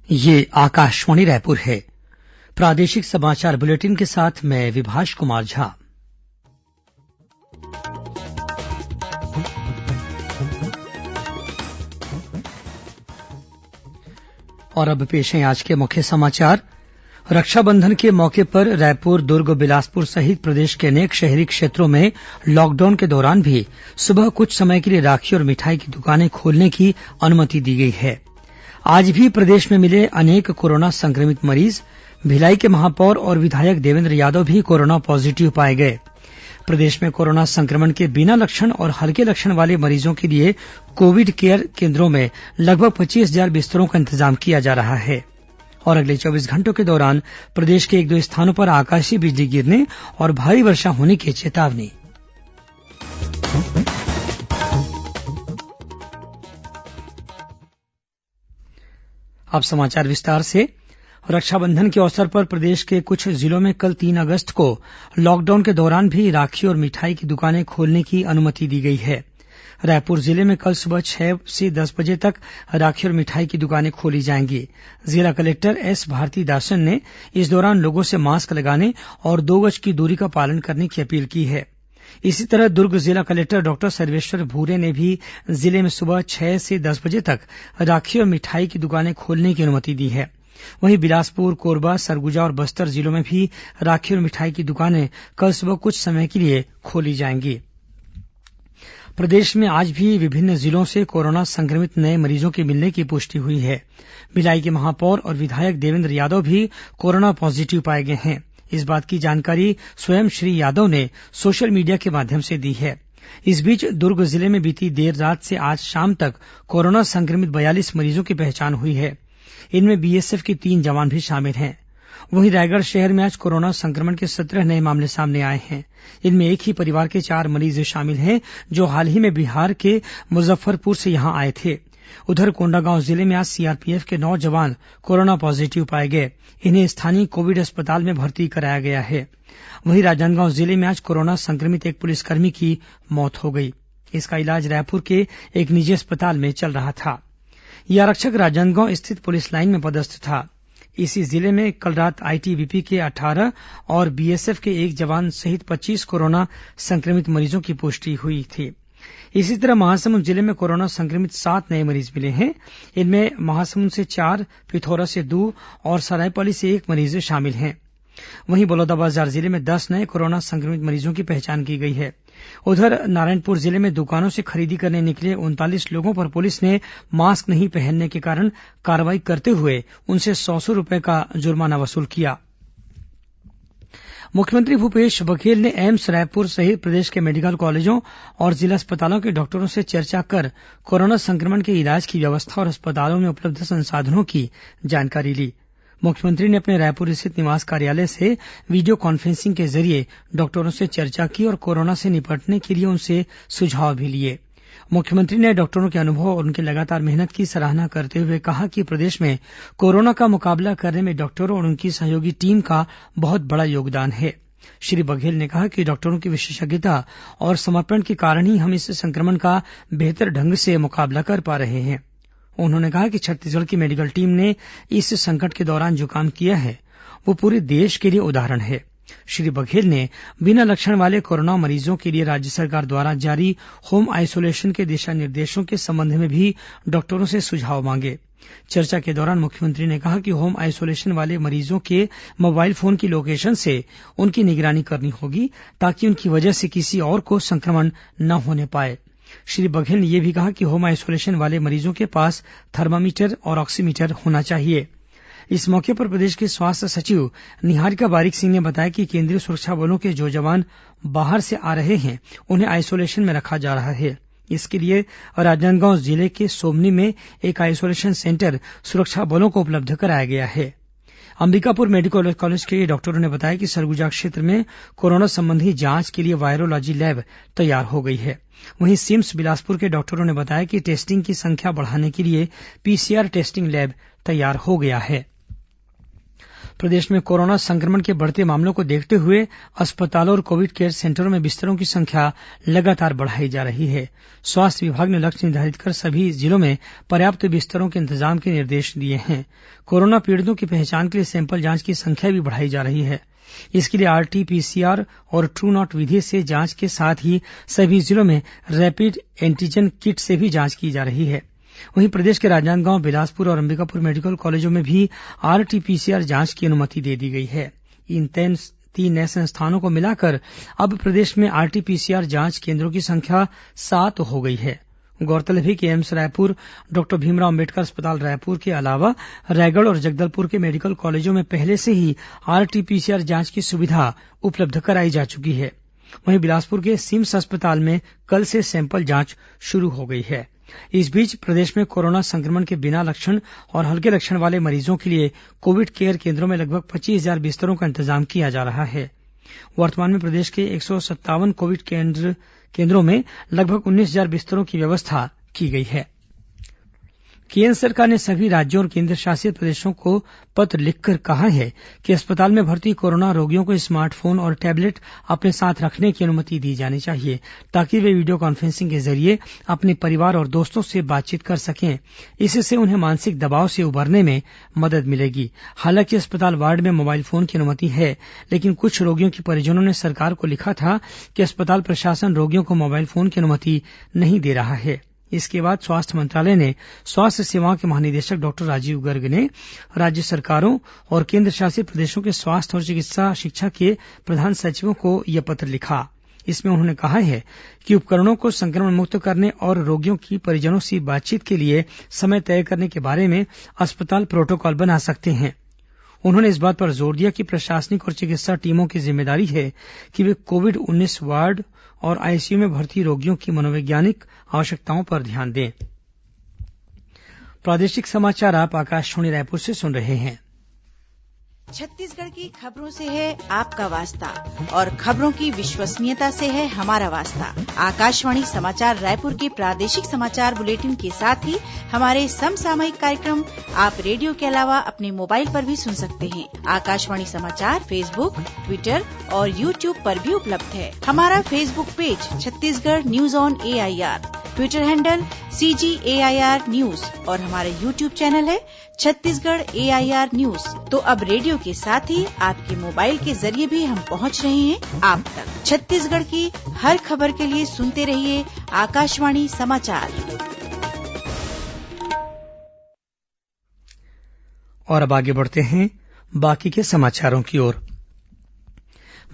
ये आकाशवाणी रायपुर है। प्रादेशिक समाचार बुलेटिन के साथ मैं विभाष कुमार झा। और अब पेश है आज के मुख्य समाचार। रक्षाबंधन के मौके पर रायपुर, दुर्ग, बिलासपुर सहित प्रदेश के अनेक शहरी क्षेत्रों में लॉकडाउन के दौरान भी सुबह कुछ समय के लिए राखी और मिठाई की दुकानें खोलने की अनुमति दी गई है। आज भी प्रदेश में मिले अनेक कोरोना संक्रमित मरीज। भिलाई के महापौर और विधायक देवेन्द्र यादव भी कोरोना पॉजिटिव पाए गए। प्रदेश में कोरोना संक्रमण के बिना लक्षण और हल्के लक्षण वाले मरीजों के लिए कोविड केयर केन्द्रों में लगभग 25,000 बिस्तरों का इंतजाम किया जा रहा है। और अगले 24 घंटों के दौरान प्रदेश के 1-2 स्थानों पर आकाशीय बिजली गिरने और भारी वर्षा होने की चेतावनी। अब समाचार विस्तार से। रक्षाबंधन के अवसर पर प्रदेश के कुछ जिलों में कल 3 अगस्त को लॉकडाउन के दौरान भी राखी और मिठाई की दुकानें खोलने की अनुमति दी गई है। रायपुर जिले में कल सुबह 6 से 10 बजे तक राखी और मिठाई की दुकानें खोली जाएंगी। जिला कलेक्टर एस भारतीदासन ने इस दौरान लोगों से मास्क लगाने और 2 गज की दूरी का पालन करने की अपील की है। इसी तरह दुर्ग जिला कलेक्टर डॉक्टर सर्वेश्वर भूरे ने भी जिले में सुबह 6 से 10 बजे तक राखी और मिठाई की दुकानें खोलने की अनुमति दी है। वहीं बिलासपुर, कोरबा, सरगुजा और बस्तर जिलों में भी राखी और मिठाई की दुकानें कल सुबह कुछ समय के लिए खोली जाएंगी। प्रदेश में आज भी विभिन्न जिलों से कोरोना संक्रमित नए मरीजों के मिलने की पुष्टि हुई है। भिलाई के महापौर और विधायक देवेन्द्र यादव भी कोरोना पॉजिटिव पाए गए हैं। इस बात की जानकारी स्वयं श्री यादव ने सोशल मीडिया के माध्यम से दी है। इस बीच दुर्ग जिले में बीती देर रात से आज शाम तक कोरोना संक्रमित 42 मरीजों की पहचान हुई है। इनमें बीएसएफ के 3 जवान भी शामिल हैं। वहीं रायगढ़ शहर में आज कोरोना संक्रमण के 17 नए मामले सामने आए हैं। इनमें एक ही परिवार के 4 मरीज शामिल हैं, जो हाल ही में बिहार के मुजफ्फरपुर से यहां आए थे। उधर कोंडागांव जिले में आज सीआरपीएफ के 9 जवान कोरोना पॉजिटिव पाए गए। इन्हें स्थानीय कोविड अस्पताल में भर्ती कराया गया है। वहीं राजनांदगांव जिले में आज कोरोना संक्रमित एक पुलिसकर्मी की मौत हो गई। इसका इलाज रायपुर के एक निजी अस्पताल में चल रहा था। यह आरक्षक राजनांदगांव स्थित पुलिस लाइन में पदस्थ था। इसी जिले में कल रात आईटीबीपी के 18 और बीएसएफ के 1 जवान सहित 25 कोरोना संक्रमित मरीजों की पुष्टि हुई थी। इसी तरह महासमुंद जिले में कोरोना संक्रमित 7 नए मरीज मिले हैं। इनमें महासमुंद से 4, पिथौरा से 2 और सरायपाली से 1 मरीज शामिल हैं। वहीं बलौदाबाजार जिले में 10 नए कोरोना संक्रमित मरीजों की पहचान की गई है। उधर नारायणपुर जिले में दुकानों से खरीदी करने निकले 39 लोगों पर पुलिस ने मास्क नहीं पहनने के कारण कार्रवाई करते हुए उनसे 100 रुपए का जुर्माना वसूल किया। मुख्यमंत्री भूपेश बघेल ने एम्स रायपुर सहित प्रदेश के मेडिकल कॉलेजों और जिला अस्पतालों के डॉक्टरों से चर्चा कर कोरोना संक्रमण के इलाज की व्यवस्था और अस्पतालों में उपलब्ध संसाधनों की जानकारी ली। मुख्यमंत्री ने अपने रायपुर स्थित निवास कार्यालय से वीडियो कॉन्फ्रेंसिंग के जरिए डॉक्टरों से चर्चा की और कोरोना से निपटने के लिए उनसे सुझाव भी लिए। मुख्यमंत्री ने डॉक्टरों के अनुभव और उनकी लगातार मेहनत की सराहना करते हुए कहा कि प्रदेश में कोरोना का मुकाबला करने में डॉक्टरों और उनकी सहयोगी टीम का बहुत बड़ा योगदान है। श्री बघेल ने कहा कि डॉक्टरों की विशेषज्ञता और समर्पण के कारण ही हम इस संक्रमण का बेहतर ढंग से मुकाबला कर पा रहे हैं। उन्होंने कहा कि छत्तीसगढ़ की मेडिकल टीम ने इस संकट के दौरान जो काम किया है वो पूरे देश के लिए उदाहरण है। श्री बघेल ने बिना लक्षण वाले कोरोना मरीजों के लिए राज्य सरकार द्वारा जारी होम आइसोलेशन के दिशा निर्देशों के संबंध में भी डॉक्टरों से सुझाव मांगे। चर्चा के दौरान मुख्यमंत्री ने कहा कि होम आइसोलेशन वाले मरीजों के मोबाइल फोन की लोकेशन से उनकी निगरानी करनी होगी ताकि उनकी वजह से किसी और को संक्रमण न होने पाए। श्री बघेल ने यह भी कहा कि होम आइसोलेशन वाले मरीजों के पास थर्मामीटर और ऑक्सीमीटर होना चाहिए। इस मौके पर प्रदेश के स्वास्थ्य सचिव निहारिका बारिक सिंह ने बताया कि केंद्रीय सुरक्षा बलों के जो जवान बाहर से आ रहे हैं उन्हें आइसोलेशन में रखा जा रहा है। इसके लिए राजनांदगांव जिले के सोमनी में एक आइसोलेशन सेंटर सुरक्षा बलों को उपलब्ध कराया गया है। अंबिकापुर मेडिकल कॉलेज के डॉक्टरों ने बताया कि सरगुजा क्षेत्र में कोरोना संबंधी जांच के लिए वायरोलॉजी लैब तैयार हो गई है। वहीं सिम्स बिलासपुर के डॉक्टरों ने बताया कि टेस्टिंग की संख्या बढ़ाने के लिए पीसीआर टेस्टिंग लैब तैयार हो गया है। प्रदेश में कोरोना संक्रमण के बढ़ते मामलों को देखते हुए अस्पतालों और कोविड केयर सेंटरों में बिस्तरों की संख्या लगातार बढ़ाई जा रही है। स्वास्थ्य विभाग ने लक्ष्य निर्धारित कर सभी जिलों में पर्याप्त बिस्तरों के इंतजाम के निर्देश दिए हैं। कोरोना पीड़ितों की पहचान के लिए सैंपल जांच की संख्या भी बढ़ाई जा रही है। इसके लिए आरटी-पीसीआर और ट्रू नॉट विधि से जांच के साथ ही सभी जिलों में रैपिड एंटीजन किट से भी जांच की जा रही है। वहीं प्रदेश के राजनांदगांव, बिलासपुर और अंबिकापुर मेडिकल कॉलेजों में भी आरटी-पीसीआर जांच की अनुमति दे दी गई है। इन 3 नए संस्थानों को मिलाकर अब प्रदेश में आरटी-पीसीआर जांच केंद्रों की संख्या 7 हो गई है। गौरतलब है कि एम्स रायपुर, डॉक्टर भीमराव अंबेडकर अस्पताल रायपुर के अलावा रायगढ़ और जगदलपुर के मेडिकल कॉलेजों में पहले से ही आरटी-पीसीआर जांच की सुविधा उपलब्ध कराई जा चुकी है। वहीं बिलासपुर के सिम्स अस्पताल में कल से सैंपल जांच शुरू हो गई है। इस बीच प्रदेश में कोरोना संक्रमण के बिना लक्षण और हल्के लक्षण वाले मरीजों के लिए कोविड केयर केंद्रों में लगभग 25,000 बिस्तरों का इंतजाम किया जा रहा है। वर्तमान में प्रदेश के 157 कोविड केंद्रों में लगभग 19,000 बिस्तरों की व्यवस्था की गई है। केंद्र सरकार ने सभी राज्यों और केंद्रशासित प्रदेशों को पत्र लिखकर कहा है कि अस्पताल में भर्ती कोरोना रोगियों को स्मार्टफोन और टैबलेट अपने साथ रखने की अनुमति दी जानी चाहिए, ताकि वे वीडियो कॉन्फ्रेंसिंग के जरिए अपने परिवार और दोस्तों से बातचीत कर सकें। इससे उन्हें मानसिक दबाव से उबरने में मदद मिलेगी। हालांकि अस्पताल वार्ड में मोबाइल फोन की अनुमति है, लेकिन कुछ रोगियों के परिजनों ने सरकार को लिखा था कि अस्पताल प्रशासन रोगियों को मोबाइल फोन की अनुमति नहीं दे रहा है। इसके बाद स्वास्थ्य मंत्रालय ने स्वास्थ्य सेवाओं के महानिदेशक डॉक्टर राजीव गर्ग ने राज्य सरकारों और केंद्र शासित प्रदेशों के स्वास्थ्य और चिकित्सा शिक्षा के प्रधान सचिवों को यह पत्र लिखा। इसमें उन्होंने कहा है कि उपकरणों को संक्रमण मुक्त करने और रोगियों की परिजनों से बातचीत के लिए समय तय करने के बारे में अस्पताल प्रोटोकॉल बना सकते हैं। उन्होंने इस बात पर जोर दिया कि प्रशासनिक और चिकित्सा टीमों की जिम्मेदारी है कि वे कोविड-19 वार्ड और आईसीयू में भर्ती रोगियों की मनोवैज्ञानिक आवश्यकताओं पर ध्यान दें। प्रादेशिक समाचार आप आकाशवाणी रायपुर से सुन रहे हैं। छत्तीसगढ़ की खबरों से है आपका वास्ता और खबरों की विश्वसनीयता से है हमारा वास्ता। आकाशवाणी समाचार रायपुर के प्रादेशिक समाचार बुलेटिन के साथ ही हमारे समसामयिक कार्यक्रम आप रेडियो के अलावा अपने मोबाइल पर भी सुन सकते हैं। आकाशवाणी समाचार फेसबुक, ट्विटर और यूट्यूब पर भी उपलब्ध है। हमारा Facebook page Chhattisgarh news on AIR, Twitter handle CGAIR news और हमारा यूट्यूब चैनल है छत्तीसगढ़ AIR न्यूज। तो अब रेडियो के साथ ही आपके मोबाइल के जरिए भी हम पहुंच रहे हैं आप तक। छत्तीसगढ़ की हर खबर के लिए सुनते रहिए आकाशवाणी समाचार। और अब आगे बढ़ते हैं बाकी के समाचारों की ओर।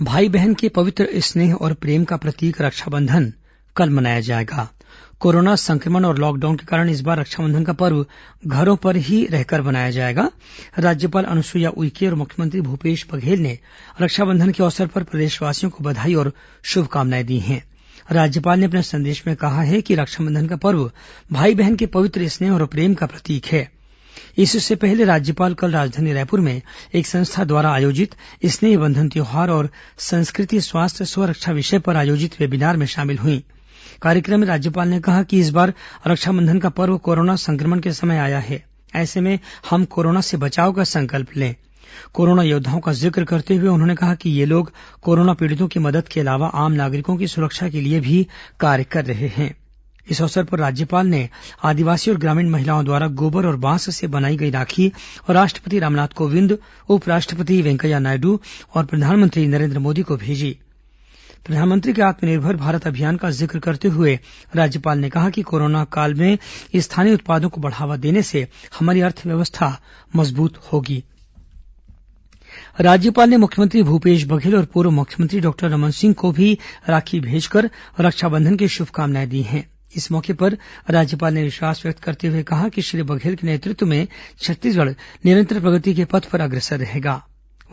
भाई बहन के पवित्र स्नेह और प्रेम का प्रतीक रक्षाबंधन कल मनाया जाएगा। कोरोना संक्रमण और लॉकडाउन के कारण इस बार रक्षाबंधन का पर्व घरों पर ही रहकर मनाया जाएगा। राज्यपाल अनुसुईया उइके और मुख्यमंत्री भूपेश बघेल ने रक्षाबंधन के अवसर पर प्रदेशवासियों को बधाई और शुभकामनाएं दी हैं। राज्यपाल ने अपने संदेश में कहा है कि रक्षाबंधन का पर्व भाई बहन के पवित्र स्नेह और प्रेम का प्रतीक है। इससे पहले राज्यपाल कल राजधानी रायपुर में एक संस्था द्वारा आयोजित स्नेह बंधन त्योहार और संस्कृति स्वास्थ्य स्वरक्षा विषय पर आयोजित वेबिनार में शामिल हुई। कार्यक्रम में राज्यपाल ने कहा कि इस बार रक्षाबंधन का पर्व कोरोना संक्रमण के समय आया है। ऐसे में हम कोरोना से बचाव का संकल्प लें। कोरोना योद्धाओं का जिक्र करते हुए उन्होंने कहा कि ये लोग कोरोना पीड़ितों की मदद के अलावा आम नागरिकों की सुरक्षा के लिए भी कार्य कर रहे हैं। इस अवसर पर राज्यपाल ने आदिवासी और ग्रामीण महिलाओं द्वारा गोबर और बांस से बनाई गई राखी और राष्ट्रपति रामनाथ कोविंद, उपराष्ट्रपति वेंकैया नायडू और प्रधानमंत्री नरेंद्र मोदी को भेजी। प्रधानमंत्री के आत्मनिर्भर भारत अभियान का जिक्र करते हुए राज्यपाल ने कहा कि कोरोना काल में स्थानीय उत्पादों को बढ़ावा देने से हमारी अर्थव्यवस्था मजबूत होगी। राज्यपाल ने मुख्यमंत्री भूपेश बघेल और पूर्व मुख्यमंत्री डॉक्टर रमन सिंह को भी राखी भेजकर रक्षाबंधन की शुभकामनाएं दी हैं। इस मौके पर राज्यपाल ने विश्वास व्यक्त करते हुए कहा कि श्री बघेल के नेतृत्व में छत्तीसगढ़ निरंतर प्रगति के पथ पर अग्रसर रहेगा।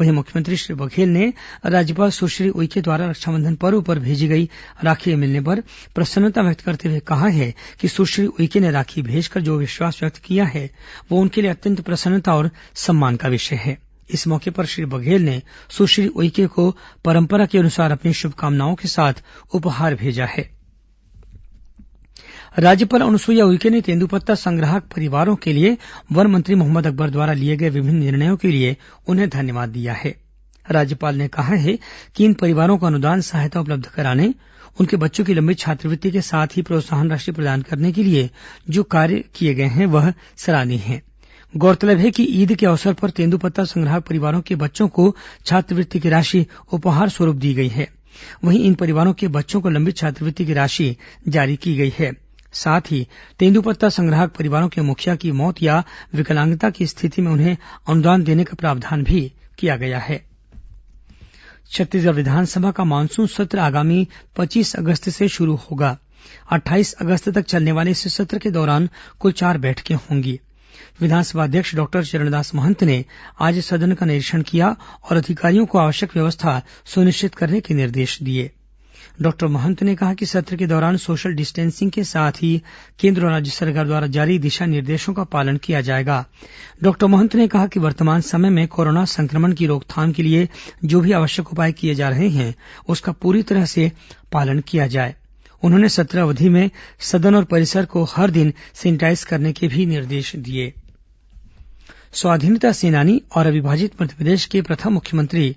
वहीं मुख्यमंत्री श्री बघेल ने राज्यपाल सुश्री उइके द्वारा रक्षाबंधन पर्व पर भेजी गई राखी मिलने पर प्रसन्नता व्यक्त करते हुए कहा है कि सुश्री उइके ने राखी भेजकर जो विश्वास व्यक्त किया है वो उनके लिए अत्यंत प्रसन्नता और सम्मान का विषय है। इस मौके पर श्री बघेल ने सुश्री उइके को परंपरा के अनुसार अपनी शुभकामनाओं के साथ उपहार भेजा है। राज्यपाल अनुसुईया उइके ने तेंदूपत्ता संग्राहक परिवारों के लिए वन मंत्री मोहम्मद अकबर द्वारा लिए गए विभिन्न निर्णयों के लिए उन्हें धन्यवाद दिया है। राज्यपाल ने कहा है कि इन परिवारों को अनुदान सहायता उपलब्ध कराने, उनके बच्चों की लंबित छात्रवृत्ति के साथ ही प्रोत्साहन राशि प्रदान करने के लिए जो कार्य किए गए हैं वह सराहनीय है। गौरतलब है कि ईद के अवसर पर तेंदूपत्ता संग्राहक परिवारों के बच्चों को छात्रवृत्ति की राशि उपहार स्वरूप दी गई है। वहीं इन परिवारों के बच्चों को लंबित छात्रवृत्ति की राशि जारी की गई है। साथ ही तेंदूपत्ता संग्राहक परिवारों के मुखिया की मौत या विकलांगता की स्थिति में उन्हें अनुदान देने का प्रावधान भी किया गया है। छत्तीसगढ़ विधानसभा का मानसून सत्र आगामी 25 अगस्त से शुरू होगा। 28 अगस्त तक चलने वाले इस सत्र के दौरान कुल 4 बैठकें होंगी। विधानसभा अध्यक्ष डॉक्टर चरणदास महंत ने आज सदन का निरीक्षण किया और अधिकारियों को आवश्यक व्यवस्था सुनिश्चित करने के निर्देश दिए। डॉक्टर महंत ने कहा कि सत्र के दौरान सोशल डिस्टेंसिंग के साथ ही केंद्र और राज्य सरकार द्वारा जारी दिशा निर्देशों का पालन किया जाएगा। डॉक्टर महंत ने कहा कि वर्तमान समय में कोरोना संक्रमण की रोकथाम के लिए जो भी आवश्यक उपाय किए जा रहे हैं उसका पूरी तरह से पालन किया जाए। उन्होंने सत्र अवधि में सदन और परिसर को हर दिन सैनिटाइज करने के भी निर्देश दिए। स्वाधीनता सेनानी और अविभाजित मध्यप्रदेश के प्रथम मुख्यमंत्री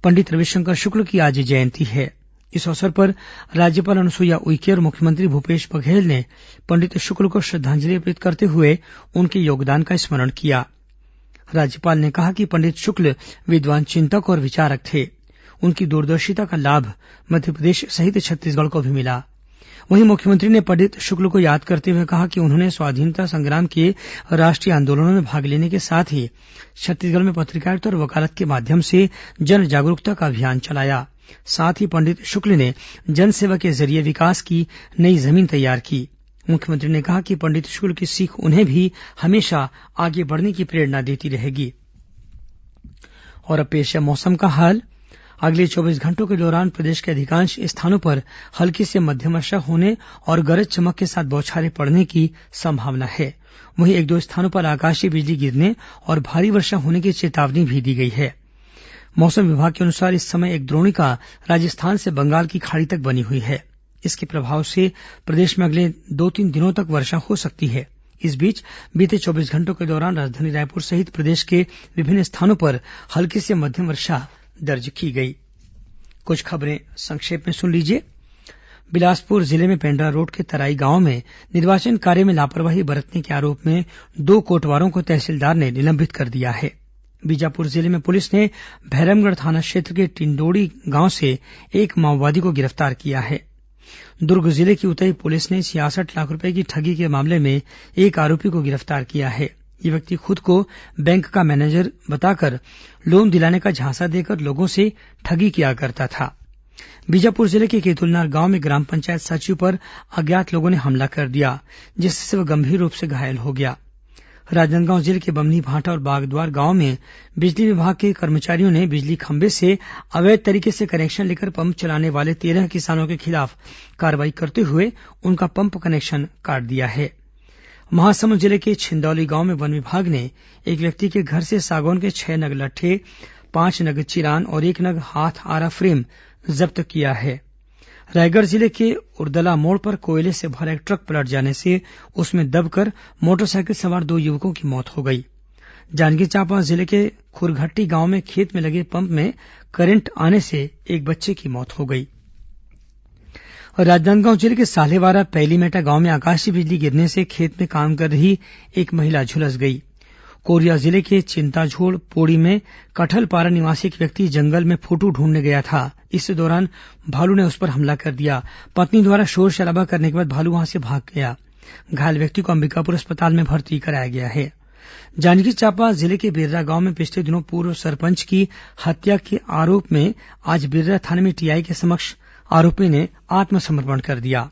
पंडित रविशंकर शुक्ल की आज जयंती है। इस अवसर पर राज्यपाल अनुसुईया उइके और मुख्यमंत्री भूपेश बघेल ने पंडित शुक्ल को श्रद्धांजलि अर्पित करते हुए उनके योगदान का स्मरण किया। राज्यपाल ने कहा कि पंडित शुक्ल विद्वान चिंतक और विचारक थे। उनकी दूरदर्शिता का लाभ मध्यप्रदेश सहित छत्तीसगढ़ को भी मिला। वहीं मुख्यमंत्री ने पंडित शुक्ल को याद करते हुए कहा कि उन्होंने स्वाधीनता संग्राम के राष्ट्रीय आंदोलनों में भाग लेने के साथ ही छत्तीसगढ़ में पत्रकारिता और वकालत के माध्यम से जन जागरूकता का अभियान चलाया। साथ ही पंडित शुक्ल ने जनसेवा के जरिए विकास की नई जमीन तैयार की। मुख्यमंत्री ने कहा कि पंडित शुक्ल की सीख उन्हें भी हमेशा आगे बढ़ने की प्रेरणा देती रहेगी। और अब पेश है मौसम का हाल। अगले 24 घंटों के दौरान प्रदेश के अधिकांश स्थानों पर हल्की से मध्यम वर्षा होने और गरज चमक के साथ बौछारें पड़ने की संभावना है। वहीं 1-2 स्थानों पर आकाशीय बिजली गिरने और भारी वर्षा होने की चेतावनी भी दी गई है। मौसम विभाग के अनुसार इस समय एक द्रोणिका राजस्थान से बंगाल की खाड़ी तक बनी हुई है। इसके प्रभाव से प्रदेश में अगले 2-3 दिनों तक वर्षा हो सकती है। इस बीच बीते 24 घंटों के दौरान राजधानी रायपुर सहित प्रदेश के विभिन्न स्थानों पर हल्की से मध्यम वर्षा दर्ज की गई। कुछ खबरें संक्षेप में सुन लीजिए। बिलासपुर जिले में पेंड्रा रोड के तराई गांव में निर्वाचन कार्य में लापरवाही बरतने के आरोप में 2 कोटवारों को तहसीलदार ने निलंबित कर दिया है। बीजापुर जिले में पुलिस ने भैरमगढ़ थाना क्षेत्र के टिंडोड़ी गांव से एक माओवादी को गिरफ्तार किया है। दुर्ग जिले की उतई पुलिस ने 66 लाख रुपए की ठगी के मामले में एक आरोपी को गिरफ्तार किया है। ये व्यक्ति खुद को बैंक का मैनेजर बताकर लोन दिलाने का झांसा देकर लोगों से ठगी किया करता था। बीजापुर जिले के केतुलनार गांव में ग्राम पंचायत सचिव पर अज्ञात लोगों ने हमला कर दिया, जिससे वह गंभीर रूप से घायल हो गया। राजनांदगांव जिले के बमनी भाटा और बागद्वार गांव में बिजली विभाग के कर्मचारियों ने बिजली खंभे से अवैध तरीके से कनेक्शन लेकर पंप चलाने वाले 13 किसानों के खिलाफ कार्रवाई करते हुए उनका पंप कनेक्शन काट दिया है। महासमुंद जिले के छिंदौली गांव में वन विभाग ने एक व्यक्ति के घर से सागौन के 6 नग लट्ठे, 5 नग चिरान और 1 नग हाथ आरा फ्रेम जब्त किया है। रायगढ़ जिले के उर्दला मोड़ पर कोयले से भरा एक ट्रक पलट जाने से उसमें दबकर मोटरसाइकिल सवार 2 युवकों की मौत हो गई। जांजगीर चांपा जिले के खुरघट्टी गांव में खेत में लगे पंप में करंट आने से एक बच्चे की मौत हो गई। राजनांदगांव जिले के साल्हेवारा पैलीमेटा गांव में आकाशीय बिजली गिरने से खेत में काम कर रही एक महिला झुलस गई। कोरिया जिले के चिंताझोड़ पोड़ी में कठलपारा निवासी एक व्यक्ति जंगल में फोटो ढूंढने गया था। इस दौरान भालू ने उस पर हमला कर दिया। पत्नी द्वारा शोर शराबा करने के बाद भालू वहां से भाग गया। घायल व्यक्ति को अंबिकापुर अस्पताल में भर्ती कराया गया है। जांजगीर चांपा जिले के बिर्रा गांव में पिछले दिनों पूर्व सरपंच की हत्या के आरोप में आज बिर्रा थाने में टीआई के समक्ष आरोपी ने आत्मसमर्पण कर दिया।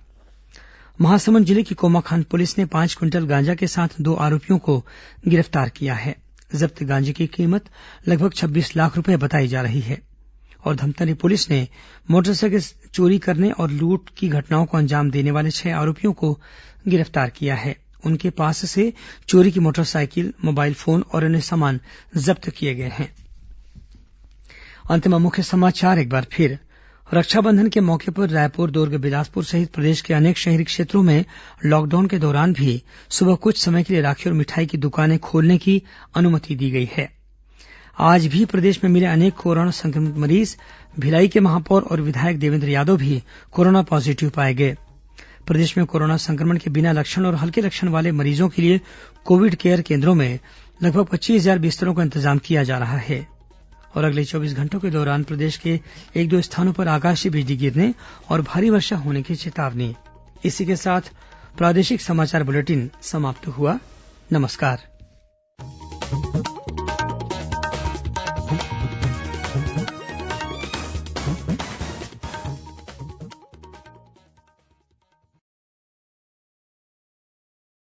महासमुंद जिले की कोमाखान पुलिस ने 5 क्विंटल गांजा के साथ 2 आरोपियों को गिरफ्तार किया है। जब्त गांजे की कीमत लगभग 26 लाख रुपए बताई जा रही है। और धमतरी पुलिस ने मोटरसाइकिल चोरी करने और लूट की घटनाओं को अंजाम देने वाले 6 आरोपियों को गिरफ्तार किया है। उनके पास से चोरी की मोटरसाइकिल, मोबाइल फोन और अन्य सामान जब्त किए गए हैं। अंत में मुख्य समाचार एक बार फिर। रक्षाबंधन के मौके पर रायपुर, दुर्ग, बिलासपुर सहित प्रदेश के अनेक शहरी क्षेत्रों में लॉकडाउन के दौरान भी सुबह कुछ समय के लिए राखी और मिठाई की दुकानें खोलने की अनुमति दी गई है। आज भी प्रदेश में मिले अनेक कोरोना संक्रमित मरीज, भिलाई के महापौर और विधायक देवेंद्र यादव भी कोरोना पॉजिटिव पाए गए। प्रदेश में कोरोना संक्रमण के बिना लक्षण और हल्के लक्षण वाले मरीजों के लिए कोविड केयर केन्द्रों में लगभग 25,000 बिस्तरों का इंतजाम किया जा रहा है। और अगले 24 घंटों के दौरान प्रदेश के 1-2 स्थानों पर आकाशीय बिजली गिरने और भारी वर्षा होने की चेतावनी। इसी के साथ प्रादेशिक समाचार बुलेटिन समाप्त हुआ। नमस्कार।